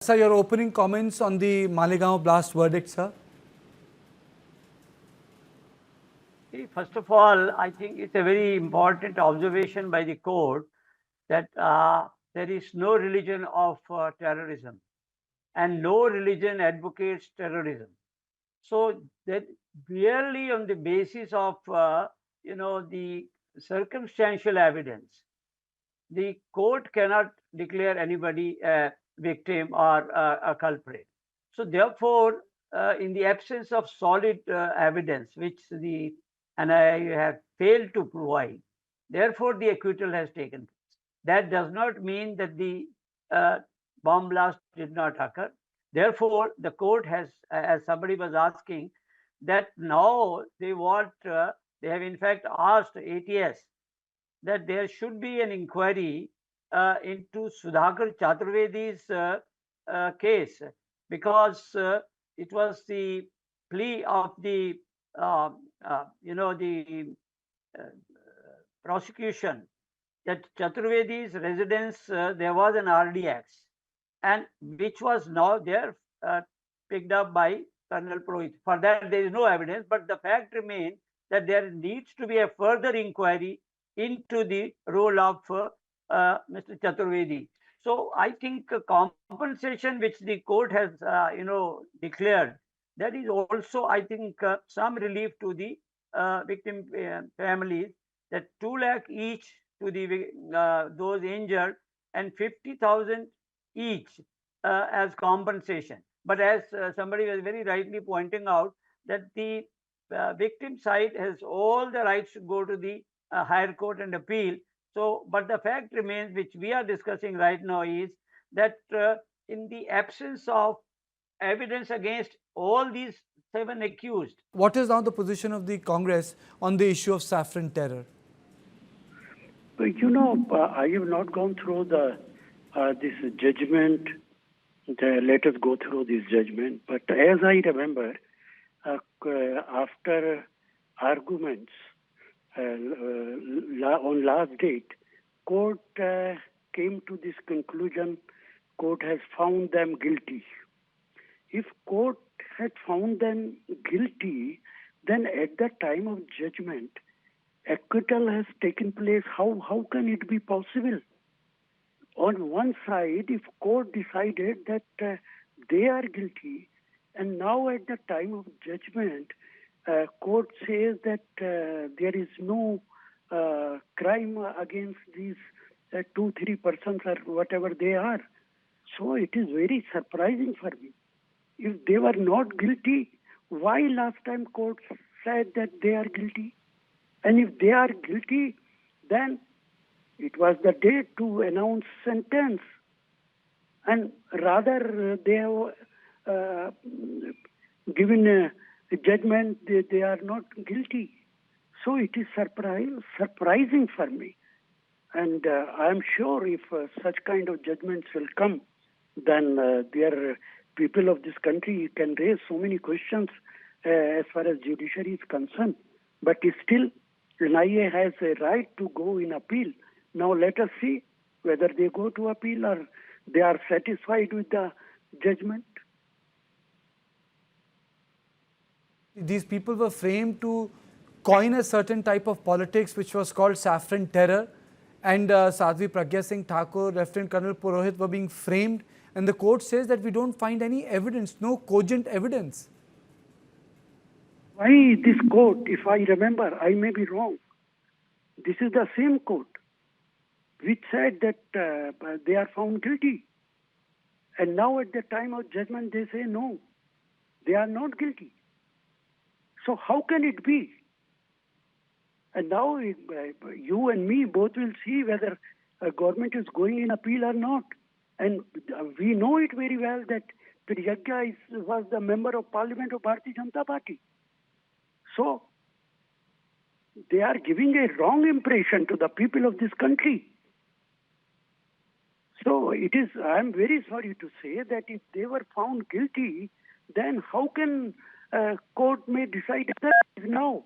Sir, your opening comments on the Malegaon blast verdict, sir? First of all, I think it's a very important observation by the court that there is no religion of terrorism, and no religion advocates terrorism. So that merely on the basis of the circumstantial evidence, the court cannot declare anybody a victim or a culprit. So therefore, in the absence of solid evidence, which the NIA have failed to provide, therefore the acquittal has taken place. That does not mean that the bomb blast did not occur. Therefore, the court has, as somebody was asking, that now they want, they have in fact asked ATS that there should be an inquiry into Sudhakar Chaturvedi's case, because it was the plea of the prosecution that Chaturvedi's residence there was an RDX, and which was now there picked up by Colonel Purohit. For that there is no evidence, but the fact remains that there needs to be a further inquiry into the role of Mr. Chaturvedi. So I think compensation which the court has declared, that is also, I think, some relief to the victim families, that 2 lakh each to the those injured and 50,000 each as compensation. But as somebody was very rightly pointing out, that the victim side has all the rights to go to the higher court and appeal. So, but the fact remains, which we are discussing right now, is that in the absence of evidence against all these 7 accused. What is now the position of the Congress on the issue of Saffron terror? I have not gone through this judgment. Let us go through this judgment. But as I remember, after arguments on last date, court came to this conclusion. Court has found them guilty. If court had found them guilty, then at the time of judgment, acquittal has taken place. How can it be possible? On one side, if court decided that they are guilty, and now at the time of judgment, court says that there is no crime against these 2-3 persons or whatever they are. So it is very surprising for me. If they were not guilty, why last time court said that they are guilty? And if they are guilty, then it was the day to announce sentence. And rather they have given a judgment they are not guilty. So it is surprising for me. And I am sure if such kind of judgments will come, then people of this country can raise so many questions as far as judiciary is concerned. But still, NIA has a right to go in appeal. Now let us see whether they go to appeal or they are satisfied with the judgment. These people were framed to coin a certain type of politics which was called Saffron terror, and Sadhvi Pragya Singh Thakur, Lieutenant Colonel Purohit were being framed, and the court says that we don't find any evidence, no cogent evidence. Why this court, if I remember, I may be wrong. This is the same court which said that they are found guilty. And now at the time of judgment they say no, they are not guilty. So how can it be? And now you and me both will see whether a government is going in appeal or not. And we know it very well that Pragya was the member of Parliament of Bharatiya Janata Party. So they are giving a wrong impression to the people of this country. So it is, I am very sorry to say that if they were found guilty, then how can court may decide that now?